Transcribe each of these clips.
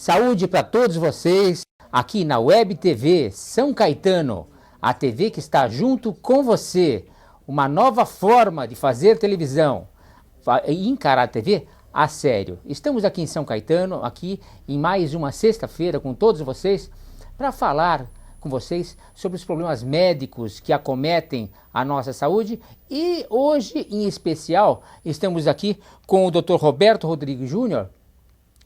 Saúde para todos vocês, aqui na Web TV São Caetano, a TV que está junto com você, uma nova forma de fazer televisão e encarar a TV a sério. Estamos aqui em São Caetano, aqui em mais uma sexta-feira com todos vocês, para falar com vocês sobre os problemas médicos que acometem a nossa saúde e hoje, em especial, estamos aqui com o Dr. Roberto Rodrigues Júnior,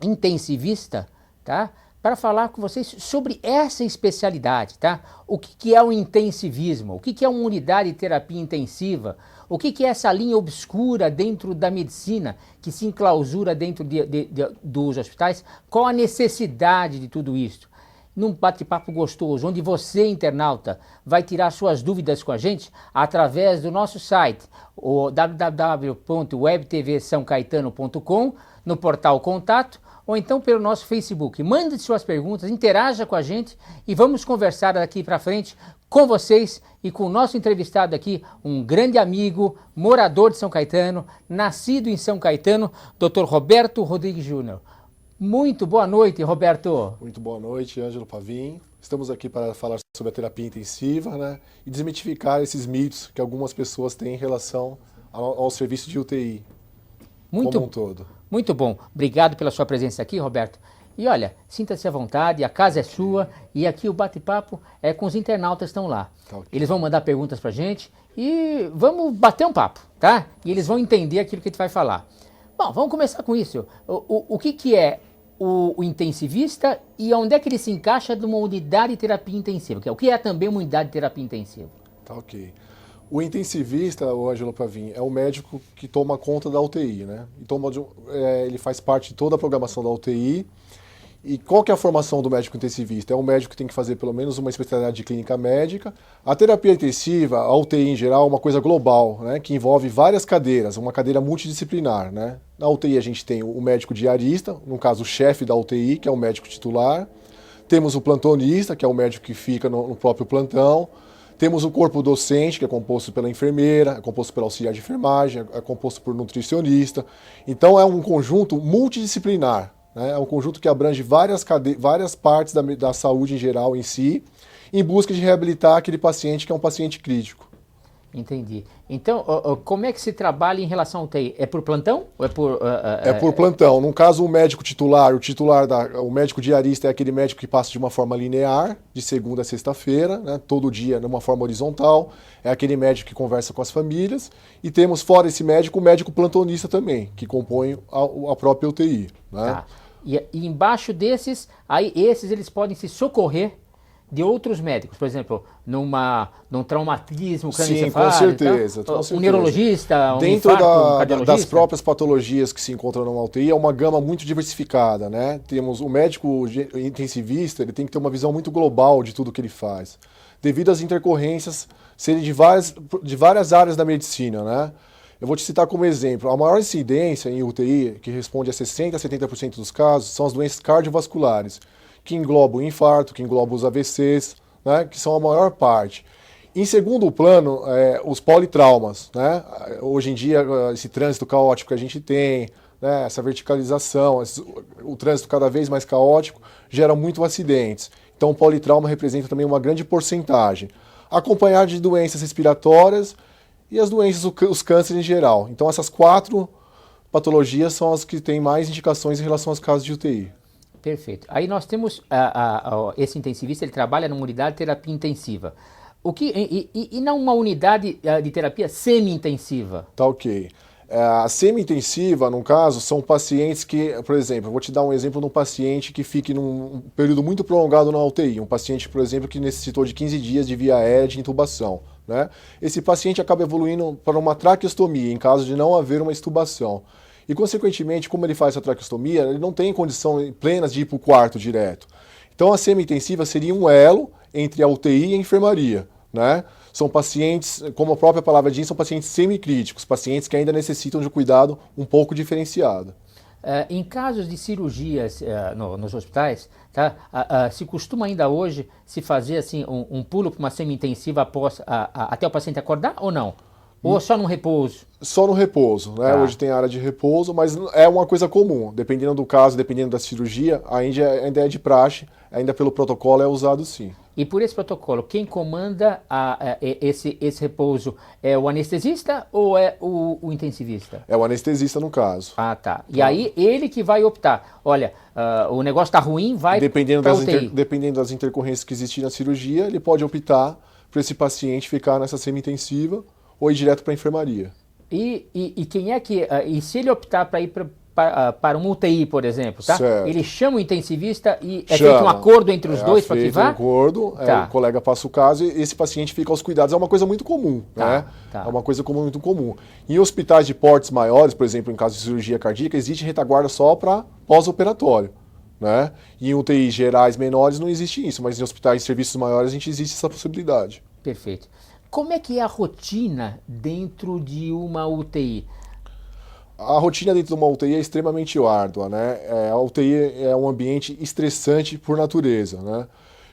intensivista, tá? Para falar com vocês sobre essa especialidade, tá? O que é o intensivismo? O que é uma unidade de terapia intensiva? O que é essa linha obscura dentro da medicina que se enclausura dentro dos hospitais? Qual a necessidade de tudo isso? Num bate-papo gostoso, onde você, internauta, vai tirar suas dúvidas com a gente através do nosso site, o www.webtvsaocaetano.com, no portal Contato, ou então pelo nosso Facebook. Mande suas perguntas, interaja com a gente e vamos conversar daqui para frente com vocês e com o nosso entrevistado aqui, um grande amigo, morador de São Caetano, nascido em São Caetano, Dr. Roberto Rodrigues Júnior. Muito boa noite, Roberto. Muito boa noite, Ângelo Pavim. Estamos aqui para falar sobre a terapia intensiva, né, e desmitificar esses mitos que algumas pessoas têm em relação ao serviço de UTI como um todo. Muito bom. Obrigado pela sua presença aqui, Roberto. E olha, sinta-se à vontade, a casa é sua e aqui o bate-papo é com os internautas que estão lá. Tá, okay. Eles vão mandar perguntas pra gente e vamos bater um papo, tá? E eles vão entender aquilo que a gente vai falar. Bom, vamos começar com isso. O que é o intensivista e onde é que ele se encaixa numa unidade de terapia intensiva? O que é também uma unidade de terapia intensiva? Tá, ok. O intensivista, o Ângelo Pavim, é o médico que toma conta da UTI, né? Ele faz parte de toda a programação da UTI. E qual que é a formação do médico intensivista? É um médico que tem que fazer pelo menos uma especialidade de clínica médica. A terapia intensiva, a UTI em geral, é uma coisa global, né? Que envolve várias cadeiras, uma cadeira multidisciplinar, né? Na UTI a gente tem o médico diarista, no caso o chefe da UTI, que é o médico titular. Temos o plantonista, que é o médico que fica no próprio plantão. Temos o corpo docente, que é composto pela enfermeira, é composto pelo auxiliar de enfermagem, é composto por nutricionista. Então é um conjunto multidisciplinar, né? É um conjunto que abrange várias partes da saúde em geral em si, em busca de reabilitar aquele paciente que é um paciente crítico. Entendi. Então, como é que se trabalha em relação ao UTI? É por plantão? Ou é por plantão. No caso, o médico titular, o médico diarista é aquele médico que passa de uma forma linear, de segunda a sexta-feira, né, todo dia numa forma horizontal. É aquele médico que conversa com as famílias. E temos, fora esse médico, o médico plantonista também, que compõe a própria UTI. Né? Tá. E embaixo desses, aí esses eles podem se socorrer de outros médicos, por exemplo, num traumatismo crânioencefálico. Sim, com certeza. Um neurologista, dentro das próprias patologias que se encontram numa UTI, é uma gama muito diversificada, né? Temos o médico intensivista, ele tem que ter uma visão muito global de tudo que ele faz, devido às intercorrências serem de várias áreas da medicina, né? Eu vou te citar como exemplo, a maior incidência em UTI, que responde a 60% a 70% dos casos, são as doenças cardiovasculares, que engloba o infarto, que engloba os AVCs, né, que são a maior parte. Em segundo plano, os politraumas. Né? Hoje em dia, esse trânsito caótico que a gente tem, né, essa verticalização, o trânsito cada vez mais caótico, gera muitos acidentes. Então, o politrauma representa também uma grande porcentagem, acompanhado de doenças respiratórias e as doenças, os cânceres em geral. Então, essas 4 patologias são as que têm mais indicações em relação aos casos de UTI. Perfeito. Aí nós temos esse intensivista, ele trabalha numa unidade de terapia intensiva. E não uma unidade de terapia semi-intensiva? Tá, ok. A semi-intensiva, no caso, são pacientes que, por exemplo, eu vou te dar um exemplo de um paciente que fique num período muito prolongado na UTI. Um paciente, por exemplo, que necessitou de 15 dias de via aérea de intubação. Né? Esse paciente acaba evoluindo para uma traqueostomia, em caso de não haver uma extubação. E, consequentemente, como ele faz a traqueostomia, ele não tem condições plenas de ir para o quarto direto. Então, a semi-intensiva seria um elo entre a UTI e a enfermaria. Né? São pacientes, como a própria palavra diz, são pacientes semicríticos, pacientes que ainda necessitam de um cuidado um pouco diferenciado. Em casos de cirurgias nos hospitais, tá? Se costuma ainda hoje se fazer assim, um pulo para uma semi-intensiva até o paciente acordar ou não? Ou só no repouso? Só no repouso, né? Tá. Hoje tem área de repouso, mas é uma coisa comum. Dependendo do caso, dependendo da cirurgia, ainda é de praxe, ainda pelo protocolo é usado sim. E por esse protocolo, quem comanda esse repouso é o anestesista ou é o intensivista? É o anestesista no caso. Ah, tá. E aí ele que vai optar. Olha, o negócio está ruim, vai para UTI. Dependendo das intercorrências que existem na cirurgia, ele pode optar para esse paciente ficar nessa semi-intensiva ou ir direto para a enfermaria. E quem é que... e se ele optar para ir para uma UTI, por exemplo, tá? Certo. Ele chama o intensivista e feito um acordo entre os dois para que vá? É feito um acordo, Tá. o colega passa o caso e esse paciente fica aos cuidados. É uma coisa muito comum, né? Tá. É uma coisa muito comum. Em hospitais de portes maiores, por exemplo, em caso de cirurgia cardíaca, existe retaguarda só para pós-operatório, né? E em UTIs gerais menores não existe isso, mas em hospitais de serviços maiores a gente existe essa possibilidade. Perfeito. Como é que é a rotina dentro de uma UTI? A rotina dentro de uma UTI é extremamente árdua, né? A UTI é um ambiente estressante por natureza, né?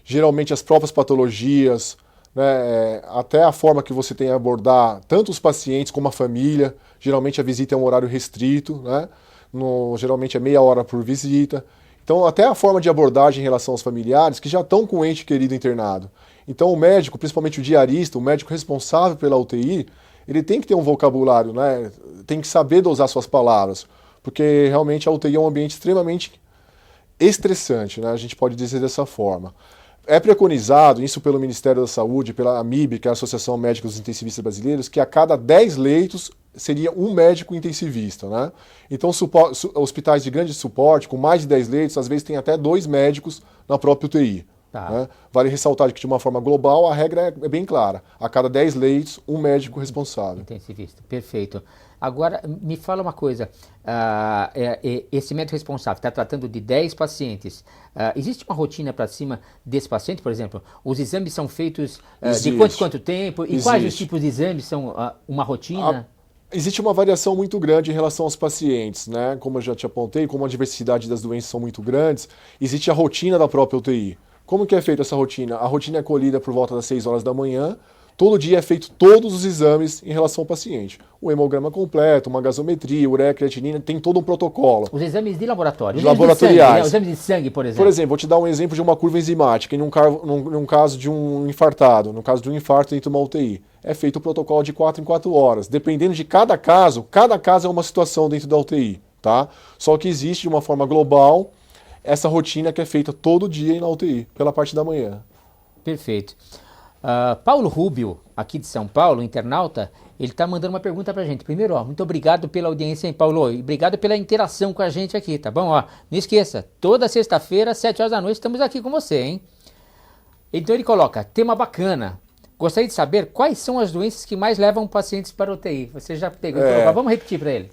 Geralmente as próprias patologias, né? Até a forma que você tem a abordar tanto os pacientes como a família. Geralmente a visita é um horário restrito, né? Geralmente é meia hora por visita. Então até a forma de abordagem em relação aos familiares que já estão com o ente querido internado. Então o médico, principalmente o diarista, o médico responsável pela UTI, ele tem que ter um vocabulário, né? Tem que saber dosar suas palavras, porque realmente a UTI é um ambiente extremamente estressante, né? A gente pode dizer dessa forma. É preconizado, isso pelo Ministério da Saúde, pela AMIB, que é a Associação Médica dos Intensivistas Brasileiros, que a cada 10 leitos seria um médico intensivista, né? Então hospitais de grande suporte, com mais de 10 leitos, às vezes tem até 2 médicos na própria UTI. Tá. Né? Vale ressaltar que, de uma forma global, a regra é bem clara. A cada 10 leitos, um médico responsável. Intensivista, perfeito. Agora, me fala uma coisa. Esse médico responsável está tratando de 10 pacientes. Existe uma rotina para cima desse paciente, por exemplo? Os exames são feitos de quanto tempo? E quais os tipos de exames são uma rotina? Existe uma variação muito grande em relação aos pacientes, né? Como eu já te apontei, como a diversidade das doenças são muito grandes, existe a rotina da própria UTI. Como que é feita essa rotina? A rotina é colhida por volta das 6 horas da manhã. Todo dia é feito todos os exames em relação ao paciente. O hemograma completo, uma gasometria, ureia, creatinina, tem todo um protocolo. Os exames de laboratório. Laboratoriais. Os exames de sangue, por exemplo. Por exemplo, vou te dar um exemplo de uma curva enzimática, num caso de um infartado, no caso de um infarto dentro de uma UTI. É feito o protocolo de 4 em 4 horas. Dependendo de cada caso é uma situação dentro da UTI, tá? Só que existe de uma forma global essa rotina que é feita todo dia na UTI, pela parte da manhã. Perfeito. Paulo Rubio, aqui de São Paulo, internauta, ele está mandando uma pergunta para a gente. Primeiro, muito obrigado pela audiência, hein, Paulo? E obrigado pela interação com a gente aqui, tá bom? Não esqueça, toda sexta-feira, 7 horas da noite, estamos aqui com você, hein? Então ele coloca, tema bacana. Gostaria de saber quais são as doenças que mais levam pacientes para UTI. Você já pegou e colocou. Vamos repetir para ele.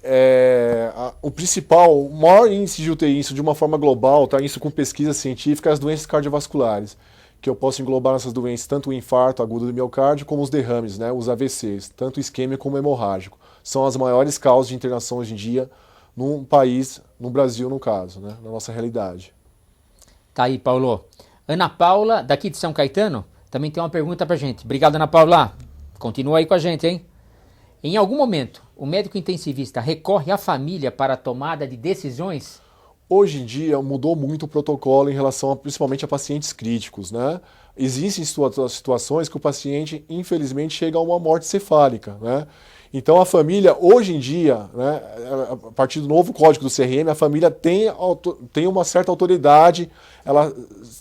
O maior índice de UTI, isso de uma forma global, tá? Isso com pesquisa científica, é as doenças cardiovasculares, que eu posso englobar nessas doenças tanto o infarto agudo do miocárdio como os derrames, né? Os AVCs, tanto isquêmico como hemorrágico. São as maiores causas de internação hoje em dia num país, no Brasil no caso, né? Na nossa realidade. Tá aí, Paulo. Ana Paula, daqui de São Caetano, também tem uma pergunta pra gente. Obrigado, Ana Paula. Continua aí com a gente, hein? Em algum momento, o médico intensivista recorre à família para a tomada de decisões? Hoje em dia mudou muito o protocolo em relação principalmente a pacientes críticos, né? Existem situações que o paciente, infelizmente, chega a uma morte cefálica, né? Então a família, hoje em dia, né, a partir do novo código do CRM, a família tem uma certa autoridade, ela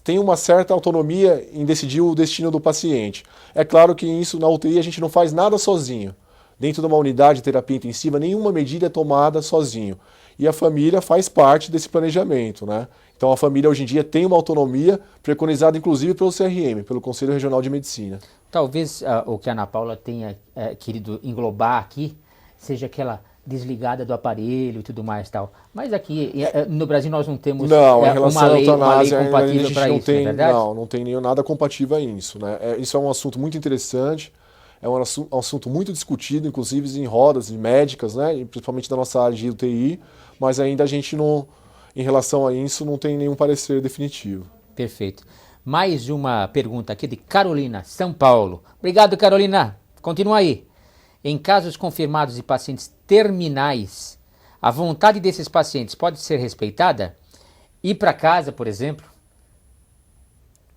tem uma certa autonomia em decidir o destino do paciente. É claro que isso na UTI a gente não faz nada sozinho. Dentro de uma unidade de terapia intensiva, nenhuma medida é tomada sozinho. E a família faz parte desse planejamento, né? Então a família hoje em dia tem uma autonomia preconizada inclusive pelo CRM, pelo Conselho Regional de Medicina. Talvez o que a Ana Paula tenha querido englobar aqui seja aquela desligada do aparelho e tudo mais tal. Mas aqui no Brasil nós não temos uma lei compatível para isso, não é verdade? Não tem nada compatível a isso, né? Isso é um assunto muito interessante. É um assunto muito discutido, inclusive em rodas médicas, né? Principalmente da nossa área de UTI, mas ainda a gente não, em relação a isso, não tem nenhum parecer definitivo. Perfeito. Mais uma pergunta aqui de Carolina, São Paulo. Obrigado, Carolina. Continua aí. Em casos confirmados de pacientes terminais, a vontade desses pacientes pode ser respeitada? Ir para casa, por exemplo?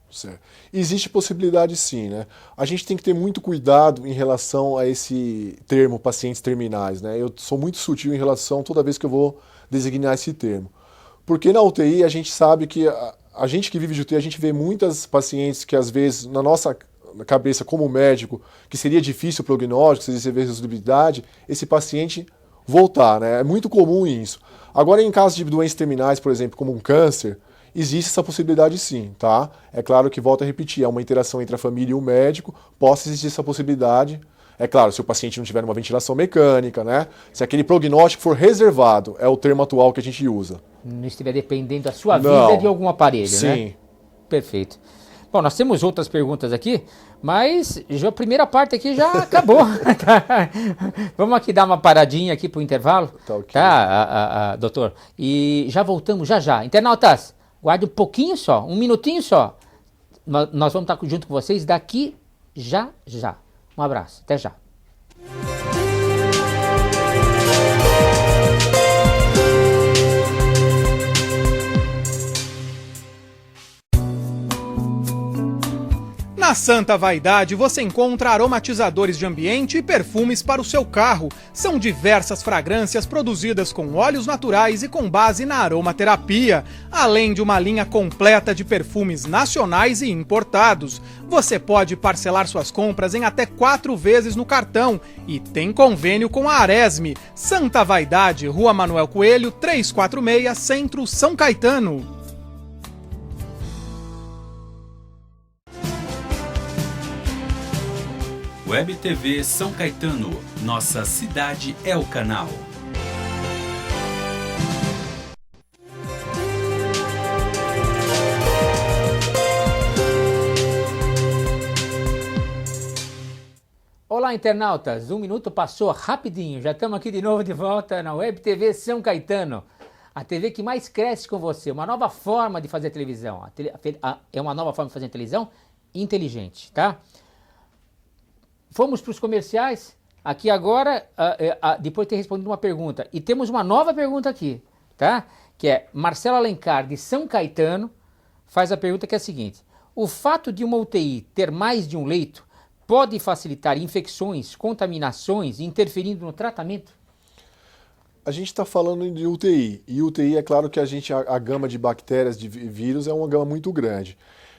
Certo. Existe possibilidade sim, né? A gente tem que ter muito cuidado em relação a esse termo pacientes terminais, né? Eu sou muito sutil em relação toda vez que eu vou designar esse termo. Porque na UTI a gente sabe que a gente que vive de UTI, a gente vê muitas pacientes que às vezes na nossa cabeça como médico, que seria difícil o prognóstico, seria reversibilidade, esse paciente voltar, né? É muito comum isso. Agora em casos de doenças terminais, por exemplo, como um câncer, existe essa possibilidade sim, tá? É claro que, volto a repetir, é uma interação entre a família e o médico, possa existir essa possibilidade. É claro, se o paciente não tiver uma ventilação mecânica, né? Se aquele prognóstico for reservado, é o termo atual que a gente usa. Não estiver dependendo da sua vida de algum aparelho, sim, né? Sim. Perfeito. Bom, nós temos outras perguntas aqui, mas já a primeira parte aqui já acabou. Vamos aqui dar uma paradinha aqui para o intervalo, tá, doutor? E já voltamos já. Internautas, guarde um pouquinho só, um minutinho só. Nós vamos estar junto com vocês daqui já. Um abraço, até já. Na Santa Vaidade você encontra aromatizadores de ambiente e perfumes para o seu carro. São diversas fragrâncias produzidas com óleos naturais e com base na aromaterapia, além de uma linha completa de perfumes nacionais e importados. Você pode parcelar suas compras em até 4 vezes no cartão e tem convênio com a Aresme. Santa Vaidade, Rua Manuel Coelho, 346, Centro, São Caetano. Web TV São Caetano, nossa cidade é o canal. Olá, internautas, 1 minuto passou rapidinho, já estamos aqui de novo de volta na Web TV São Caetano, a TV que mais cresce com você, uma nova forma de fazer televisão, é uma nova forma de fazer televisão inteligente, tá? Fomos para os comerciais, aqui agora, depois de ter respondido uma pergunta. E temos uma nova pergunta aqui, tá? Que é Marcelo Alencar, de São Caetano, faz a pergunta que é a seguinte. O fato de uma UTI ter mais de um leito pode facilitar infecções, contaminações, interferindo no tratamento? A gente está falando de UTI. E UTI, é claro que a gama de bactérias, de vírus, é uma gama muito grande.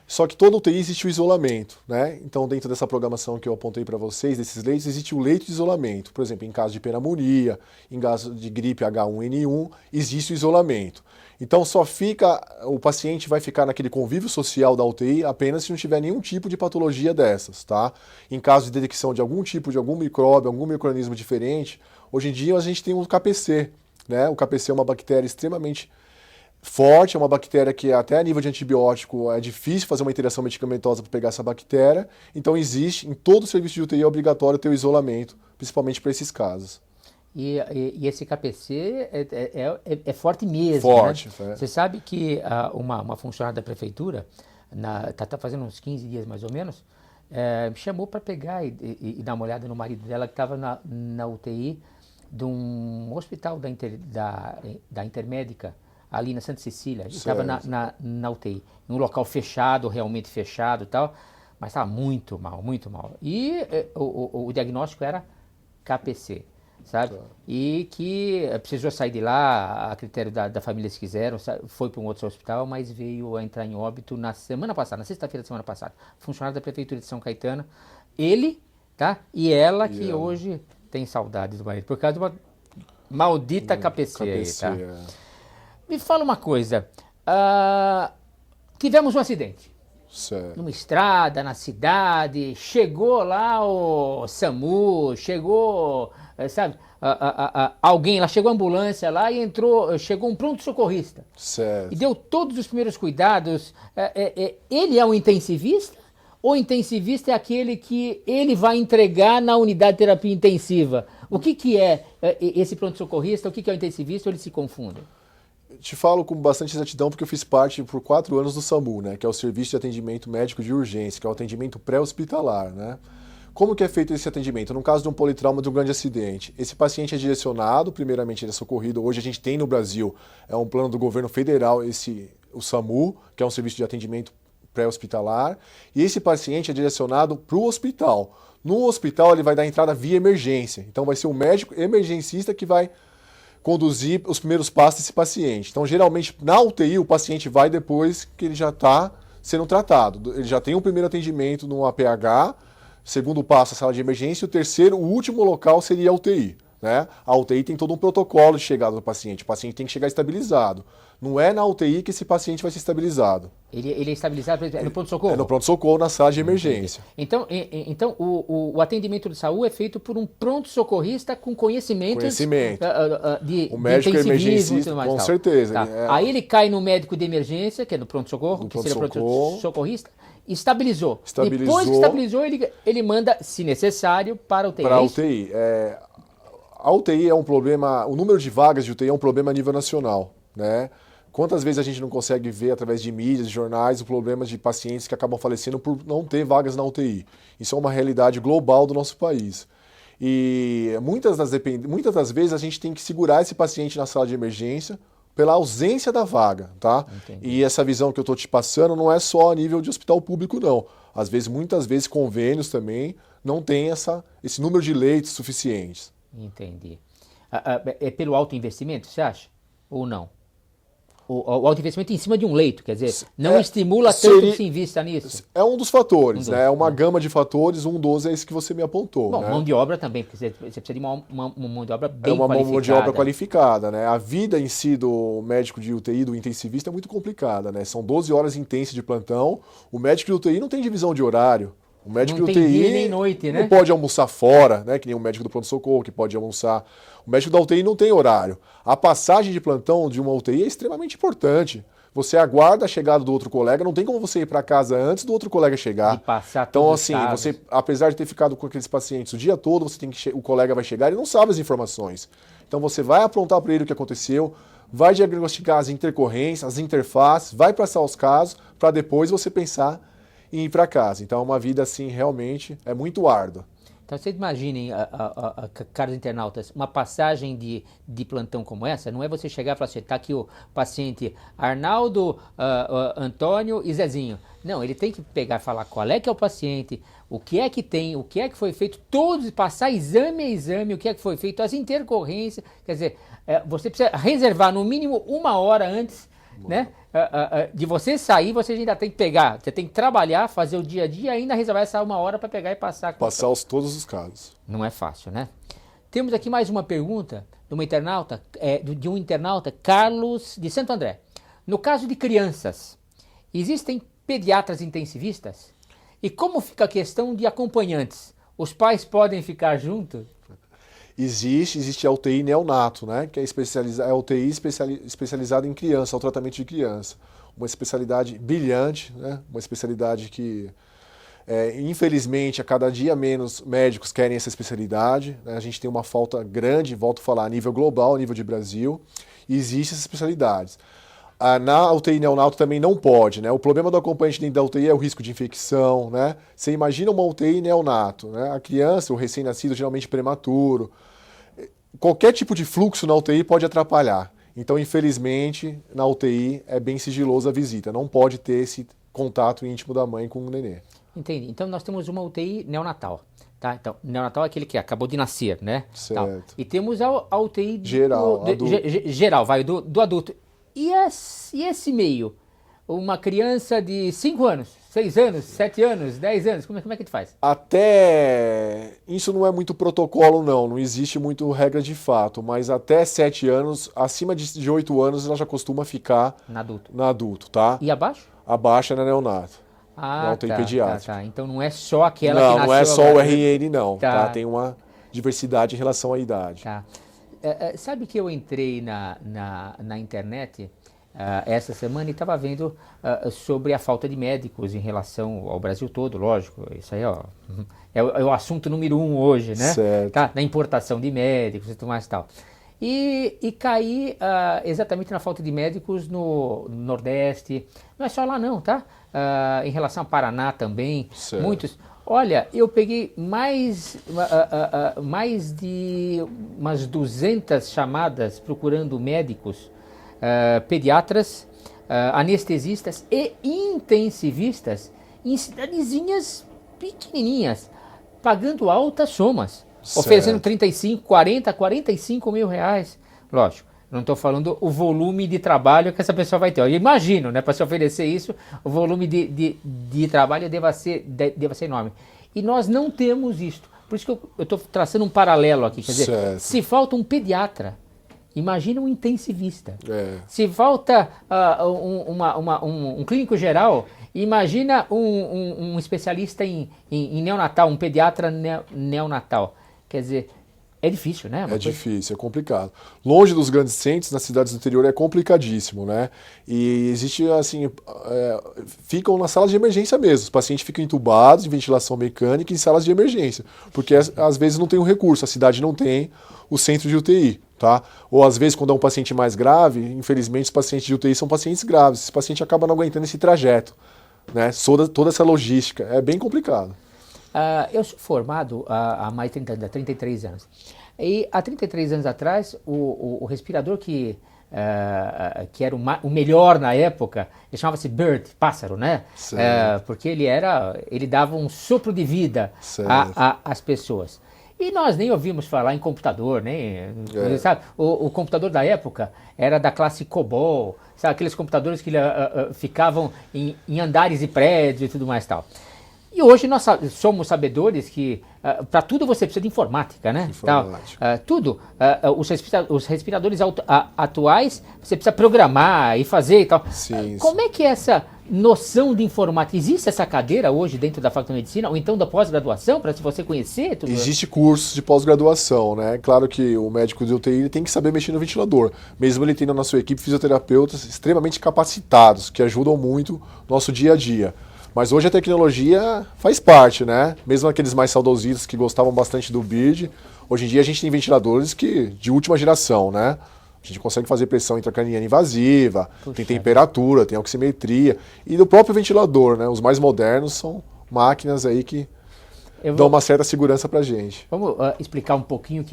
Só que toda UTI existe o isolamento, né? Então, dentro dessa programação que eu apontei para vocês, desses leitos, existe o leito de isolamento. Por exemplo, em caso de pneumonia, em caso de gripe H1N1, existe o isolamento. Então, o paciente vai ficar naquele convívio social da UTI apenas se não tiver nenhum tipo de patologia dessas, tá? Em caso de detecção de algum tipo de algum micróbio, algum micro-organismo diferente, hoje em dia a gente tem o KPC, né? O KPC é uma bactéria extremamente forte, é uma bactéria que até a nível de antibiótico é difícil fazer uma interação medicamentosa para pegar essa bactéria. Então existe, em todo o serviço de UTI é obrigatório ter o isolamento, principalmente para esses casos. E esse KPC é forte mesmo, forte, né? Você sabe que uma funcionária da prefeitura, tá fazendo uns 15 dias mais ou menos, me chamou para pegar e dar uma olhada no marido dela que estava na UTI de um hospital da Intermédica, ali na Santa Cecília. Ele estava na UTI, em um local fechado, realmente fechado e tal, mas estava muito mal, muito mal. E o diagnóstico era KPC, sabe? E que precisou sair de lá, a critério da família se quiseram, foi para um outro hospital, mas veio a entrar em óbito na semana passada, na sexta-feira da semana passada. Funcionário da Prefeitura de São Caetano, ele, tá? E ela que hoje tem saudades do marido, por causa de uma maldita KPC aí, tá? Me fala uma coisa, tivemos um acidente, numa estrada, na cidade, chegou lá o SAMU, chegou, sabe, alguém lá, chegou a ambulância lá e chegou um pronto-socorrista. E deu todos os primeiros cuidados. Ele é um intensivista? Ou intensivista é aquele que ele vai entregar na unidade de terapia intensiva? O que é esse pronto-socorrista, o que é o intensivista, ou eles se confundem? Te falo com bastante exatidão porque eu fiz parte por 4 anos do SAMU, né, que é o Serviço de Atendimento Médico de Urgência, que é o atendimento pré-hospitalar, né? Como que é feito esse atendimento? No caso de um politrauma, de um grande acidente, esse paciente é direcionado, primeiramente ele é socorrido, hoje a gente tem no Brasil, é um plano do governo federal, o SAMU, que é um serviço de atendimento pré-hospitalar, e esse paciente é direcionado para o hospital. No hospital ele vai dar entrada via emergência, então vai ser um médico emergencista que vai conduzir os primeiros passos desse paciente. Então geralmente na UTI o paciente vai depois que ele já está sendo tratado, ele já tem um primeiro atendimento no APH, segundo passo a sala de emergência, e o terceiro, o último local seria a UTI. Né? A UTI tem todo um protocolo de chegada do paciente, o paciente tem que chegar estabilizado. Não é na UTI que esse paciente vai ser estabilizado. Ele é estabilizado no pronto-socorro? É no pronto-socorro, na sala de emergência. Então o atendimento de saúde é feito por um pronto-socorrista com conhecimentos de o médico intensivismo e tudo mais. Com certeza. Tá. Aí ele cai no médico de emergência, que é no pronto-socorro, que seria o pronto-socorrista, estabilizou. Depois que estabilizou, ele manda, se necessário, para a UTI. Para a UTI. A UTI é um problema, o número de vagas de UTI é um problema a nível nacional, né? Quantas vezes a gente não consegue ver através de mídias, de jornais, o problema de pacientes que acabam falecendo por não ter vagas na UTI. Isso é uma realidade global do nosso país. E muitas das vezes a gente tem que segurar esse paciente na sala de emergência pela ausência da vaga, tá? Entendi. E essa visão que eu estou te passando não é só a nível de hospital público, não. Muitas vezes convênios também não têm esse número de leitos suficientes. Entendi. É pelo alto investimento, você acha? Ou não? O alto investimento em cima de um leito, quer dizer, não estimula tanto que se invista nisso? É um dos fatores, né? É uma gama de fatores, um dos é esse que você me apontou. Bom, né? Mão de obra também, porque você precisa de uma mão de obra bem qualificada. É uma mão de obra qualificada, né? A vida em si do médico de UTI, do intensivista, é muito complicada, né? São 12 horas intensas de plantão, o médico de UTI não tem divisão de horário. O médico não de tem UTI dia nem noite, né? Não pode almoçar fora, né? Que nem o médico do pronto-socorro que pode almoçar. O médico da UTI não tem horário. A passagem de plantão de uma UTI é extremamente importante. Você aguarda a chegada do outro colega, não tem como você ir para casa antes do outro colega chegar. E passar então, assim, você, apesar de ter ficado com aqueles pacientes o dia todo, o colega vai chegar e não sabe as informações. Então você vai aprontar para ele o que aconteceu, vai diagnosticar as intercorrências, as interfaces, vai passar os casos, para depois você pensar em ir para casa. Então, uma vida assim realmente é muito árdua. Então, vocês imaginem, caros internautas, uma passagem de plantão como essa, não é você chegar e falar assim, está aqui o paciente Arnaldo, Antônio e Zezinho. Não, ele tem que pegar e falar qual é que é o paciente, o que é que tem, o que é que foi feito, todos, passar exame a exame, o que é que foi feito, as intercorrências, quer dizer, você precisa reservar no mínimo 1 hora antes, né? De você sair, você ainda tem que pegar, você tem que trabalhar, fazer o dia a dia, ainda reservar essa 1 hora para pegar e passar. Passar todos os casos. Não é fácil, né? Temos aqui mais uma pergunta de um internauta, Carlos de Santo André. No caso de crianças, existem pediatras intensivistas? E como fica a questão de acompanhantes? Os pais podem ficar juntos? Existe a UTI neonato, né? Que é a UTI especializada em criança, ao tratamento de criança. Uma especialidade brilhante, né? Uma especialidade que, infelizmente, a cada dia menos médicos querem essa especialidade. Né? A gente tem uma falta grande, volto a falar, a nível global, a nível de Brasil, e existem essas especialidades. Na UTI neonato também não pode, né? O problema do acompanhante dentro da UTI é o risco de infecção, né? Você imagina uma UTI neonato, né? A criança, o recém-nascido, geralmente prematuro. Qualquer tipo de fluxo na UTI pode atrapalhar. Então, infelizmente, na UTI é bem sigilosa a visita. Não pode ter esse contato íntimo da mãe com o nenê. Entendi. Então, nós temos uma UTI neonatal. Tá? Então, neonatal é aquele que acabou de nascer, né? Certo. Tal. E temos a UTI geral, geral, do adulto. E esse meio? Uma criança de 5 anos, 6 anos, 7 anos, 10 anos, como é que a gente faz? Até, isso não é muito protocolo não existe muito regra de fato, mas até 7 anos, acima de 8 anos, ela já costuma ficar na adulto, tá? E abaixo? Abaixo é na neonato. Ah, UTI pediátrica. Tá. Então não é só aquela que nasceu não é só agora. O RN não, tá? Tem uma diversidade em relação à idade. Tá. Sabe que eu entrei na internet essa semana e estava vendo sobre a falta de médicos em relação ao Brasil todo, lógico, isso aí é o assunto número 1 hoje, né? Certo. Tá? Na importação de médicos e tudo mais e tal. E caí exatamente na falta de médicos no Nordeste, não é só lá não, tá? Em relação ao Paraná também, certo. muitos. Olha, eu peguei mais de umas 200 chamadas procurando médicos, pediatras, anestesistas e intensivistas em cidadezinhas pequenininhas, pagando altas somas, oferecendo 35, 40, 45 mil reais. Lógico, não estou falando o volume de trabalho que essa pessoa vai ter. Eu imagino, né, para se oferecer isso, o volume de trabalho deva ser enorme. E nós não temos isto. Por isso que eu estou traçando um paralelo aqui. Quer dizer, se falta um pediatra, imagina um intensivista. Se falta um clínico geral, imagina um especialista em neonatal, um pediatra neonatal. Quer dizer, é difícil, né? Difícil, é complicado. Longe dos grandes centros, nas cidades do interior, é complicadíssimo, né? E existe, assim, ficam nas salas de emergência mesmo. Os pacientes ficam entubados em ventilação mecânica em salas de emergência, porque às vezes não tem um recurso, a cidade não tem o centro de UTI, tá? Ou às vezes quando é um paciente mais grave, infelizmente os pacientes de UTI são pacientes graves. Esse paciente acaba não aguentando esse trajeto, né? Toda essa logística, é bem complicado. Eu sou formado há mais de 33 anos. E há 33 anos atrás, o respirador que era o melhor na época, ele chamava-se Bird, pássaro, né? Porque ele dava um sopro de vida às pessoas. E nós nem ouvimos falar em computador, sabe? O computador da época era da classe COBOL, sabe? Aqueles computadores que ficavam em andares de prédios e tudo mais e tal. E hoje nós somos sabedores que para tudo você precisa de informática, né? Tudo. Os respiradores atuais você precisa programar e fazer e tal. Como é que é essa noção de informática? Existe essa cadeira hoje dentro da Faculdade de Medicina ou então da pós-graduação para você conhecer? Tudo? Existe cursos de pós-graduação, né? Claro que o médico de UTI tem que saber mexer no ventilador, mesmo ele tendo na sua equipe fisioterapeutas extremamente capacitados, que ajudam muito no nosso dia a dia. Mas hoje a tecnologia faz parte, né? Mesmo aqueles mais saudosistas que gostavam bastante do Bird, hoje em dia a gente tem ventiladores de última geração, né? A gente consegue fazer pressão intracraniana invasiva, tem temperatura, tem oximetria. E do próprio ventilador, né? Os mais modernos são máquinas aí que dão uma certa segurança pra gente. Vamos explicar um pouquinho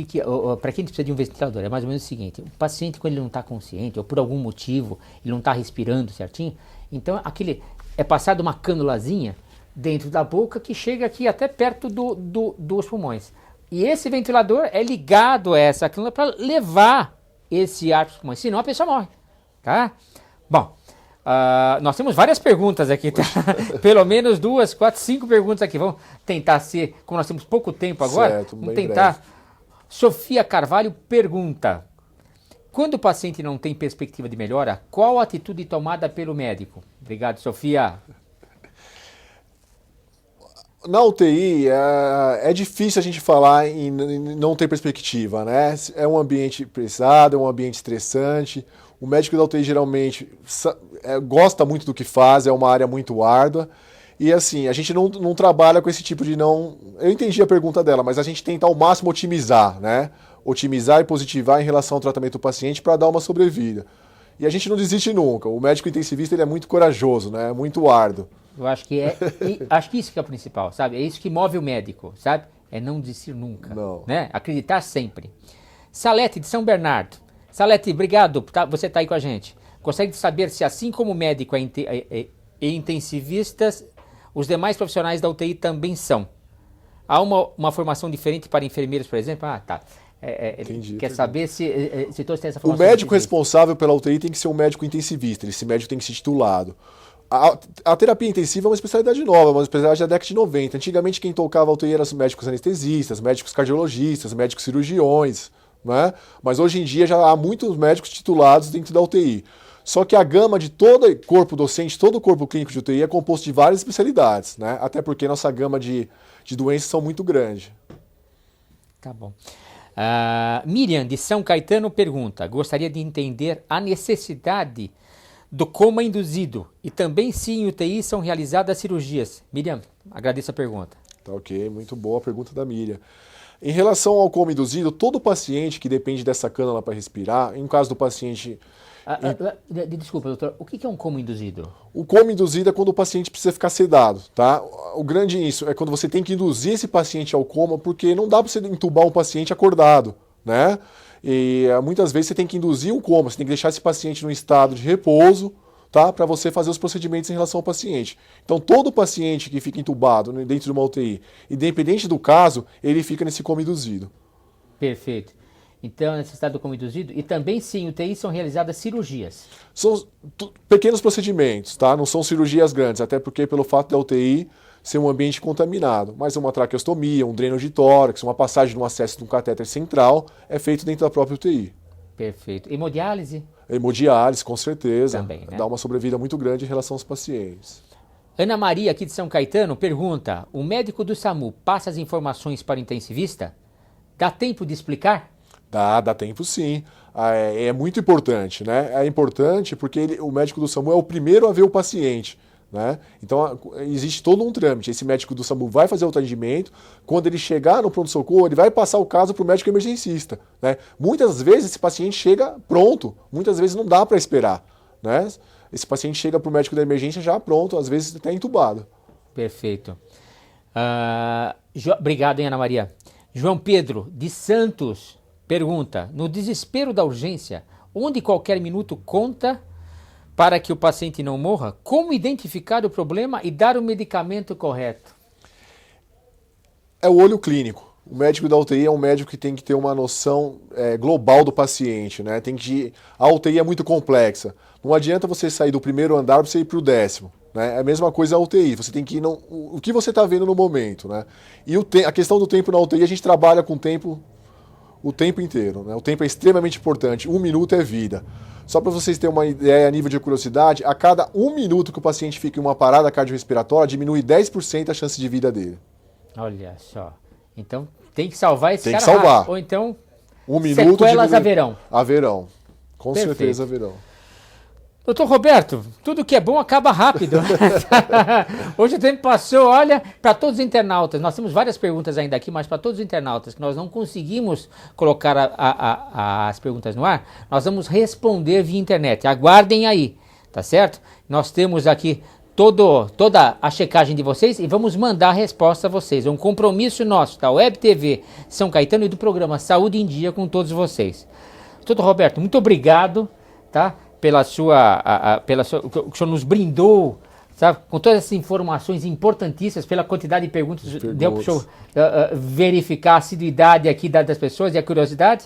para quem precisa de um ventilador. É mais ou menos o seguinte: o paciente, quando ele não está consciente, ou por algum motivo ele não está respirando certinho, então é passado uma canulazinha dentro da boca que chega aqui até perto dos pulmões. E esse ventilador é ligado a essa cânula para levar esse ar para os pulmões, senão a pessoa morre, tá? Bom, nós temos várias perguntas aqui, tá? Pelo menos 2, 4, 5 perguntas aqui. Vamos tentar ser, como nós temos pouco tempo agora, vamos tentar. Breve. Sofia Carvalho pergunta: quando o paciente não tem perspectiva de melhora, qual a atitude tomada pelo médico? Obrigado, Sofia. Na UTI, é difícil a gente falar em não ter perspectiva, né? É um ambiente pesado, é um ambiente estressante. O médico da UTI geralmente gosta muito do que faz, é uma área muito árdua. E assim, a gente não trabalha com esse tipo de não... Eu entendi a pergunta dela, mas a gente tenta ao máximo otimizar, né? Otimizar e positivar em relação ao tratamento do paciente para dar uma sobrevida. E a gente não desiste nunca. O médico intensivista ele é muito corajoso, né? É muito árduo. Eu acho que acho que isso que é o principal, sabe? É isso que move o médico, sabe? É não desistir nunca, né? Acreditar sempre. Salete de São Bernardo. Salete, obrigado, você está aí com a gente. Gostaria de saber se, assim como médico e intensivistas, os demais profissionais da UTI também são. Há uma formação diferente para enfermeiros, por exemplo? Tá. Entendi, quer saber se todos têm essa formação? O médico responsável pela UTI tem que ser um médico intensivista. Esse médico tem que ser titulado. A terapia intensiva é uma especialidade nova, uma especialidade da década de 90. Antigamente quem tocava a UTI eram os médicos anestesistas, médicos cardiologistas, médicos cirurgiões, né? Mas hoje em dia já há muitos médicos titulados dentro da UTI. Só que a gama de todo o corpo docente, todo o corpo clínico de UTI é composto de várias especialidades, né? Até porque nossa gama de doenças são muito grande. Tá bom. Miriam, de São Caetano, pergunta: gostaria de entender a necessidade do coma induzido e também se em UTI são realizadas cirurgias. Miriam, agradeço a pergunta. Tá ok, muito boa a pergunta da Miriam. Em relação ao coma induzido, todo paciente que depende dessa cânula para respirar, em caso do paciente Desculpa, doutor, o que é um coma induzido? O coma induzido é quando o paciente precisa ficar sedado, tá? O grande isso é quando você tem que induzir esse paciente ao coma, porque não dá para você entubar um paciente acordado, né? E muitas vezes você tem que induzir um coma, você tem que deixar esse paciente num estado de repouso, tá? Para você fazer os procedimentos em relação ao paciente. Então, todo paciente que fica entubado dentro de uma UTI, independente do caso, ele fica nesse coma induzido. Perfeito. Então, nesse estado do coma induzido, e também sim, em UTI são realizadas cirurgias. São pequenos procedimentos, tá? Não são cirurgias grandes, até porque pelo fato da UTI ser um ambiente contaminado. Mas uma traqueostomia, um dreno de tórax, uma passagem no acesso de um catéter central é feito dentro da própria UTI. Perfeito. Hemodiálise? Hemodiálise, com certeza. Também, né? Dá uma sobrevida muito grande em relação aos pacientes. Ana Maria, aqui de São Caetano, pergunta: o médico do SAMU passa as informações para o intensivista? Dá tempo de explicar? Dá tempo sim. É muito importante, né? É importante porque o médico do SAMU é o primeiro a ver o paciente, né? Então existe todo um trâmite. Esse médico do SAMU vai fazer o atendimento. Quando ele chegar no pronto-socorro, ele vai passar o caso para o médico emergencista, né? Muitas vezes esse paciente chega pronto, muitas vezes não dá para esperar, né? Esse paciente chega para o médico da emergência já pronto, às vezes até entubado. Perfeito. Obrigado, hein, Ana Maria. João Pedro, de Santos, pergunta: no desespero da urgência, onde qualquer minuto conta para que o paciente não morra, como identificar o problema e dar o medicamento correto? É o olho clínico. O médico da UTI é um médico que tem que ter uma noção global do paciente, né? A UTI é muito complexa. Não adianta você sair do primeiro andar para você ir para o 10º. Né? É a mesma coisa a UTI. Você tem que ir o que você está vendo no momento. Né? E a questão do tempo na UTI, a gente trabalha com o tempo inteiro. Né? O tempo é extremamente importante. 1 minuto é vida. Só para vocês terem uma ideia a nível de curiosidade, a cada 1 minuto que o paciente fica em uma parada cardiorrespiratória, diminui 10% a chance de vida dele. Olha só. Então tem que salvar esse tem cara que salvar. rápido. Ou então 1 minuto sequelas haverão. Haverão. Com Perfeito. certeza haverão. Doutor Roberto, tudo que é bom acaba rápido. Hoje o tempo passou, olha, para todos os internautas, nós temos várias perguntas ainda aqui, mas para todos os internautas que nós não conseguimos colocar as perguntas no ar, nós vamos responder via internet. Aguardem aí, tá certo? Nós temos aqui toda a checagem de vocês e vamos mandar a resposta a vocês. É um compromisso nosso da Web TV São Caetano e do programa Saúde em Dia com todos vocês. Doutor Roberto, muito obrigado, tá? Pela o que o senhor nos brindou, sabe? Com todas essas informações importantíssimas, pela quantidade de perguntas. Deu para o senhor verificar a assiduidade aqui das pessoas e a curiosidade.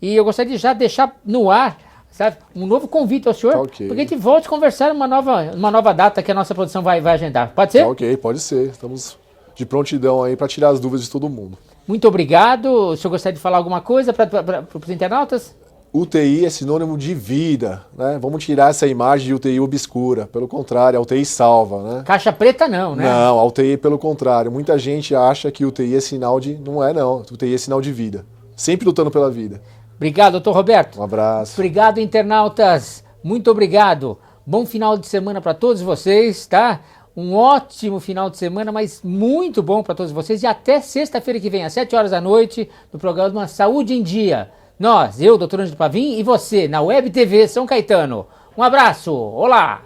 E eu gostaria de já deixar no ar, sabe, um novo convite ao senhor, okay, porque a gente volte a conversar uma nova data que a nossa produção vai agendar. Pode ser? Ok, pode ser. Estamos de prontidão aí para tirar as dúvidas de todo mundo. Muito obrigado. O senhor gostaria de falar alguma coisa para os internautas? UTI é sinônimo de vida, né? Vamos tirar essa imagem de UTI obscura. Pelo contrário, a UTI salva, né? Caixa preta não, né? Não, a UTI pelo contrário. Muita gente acha que UTI é sinal de... Não é não, UTI é sinal de vida. Sempre lutando pela vida. Obrigado, doutor Roberto. Um abraço. Obrigado, internautas. Muito obrigado. Bom final de semana para todos vocês, tá? Um ótimo final de semana, mas muito bom para todos vocês. E até sexta-feira que vem, às 7 horas da noite, no programa Saúde em Dia. Nós, eu, doutor Ângelo Pavim, e você, na Web TV São Caetano. Um abraço, olá!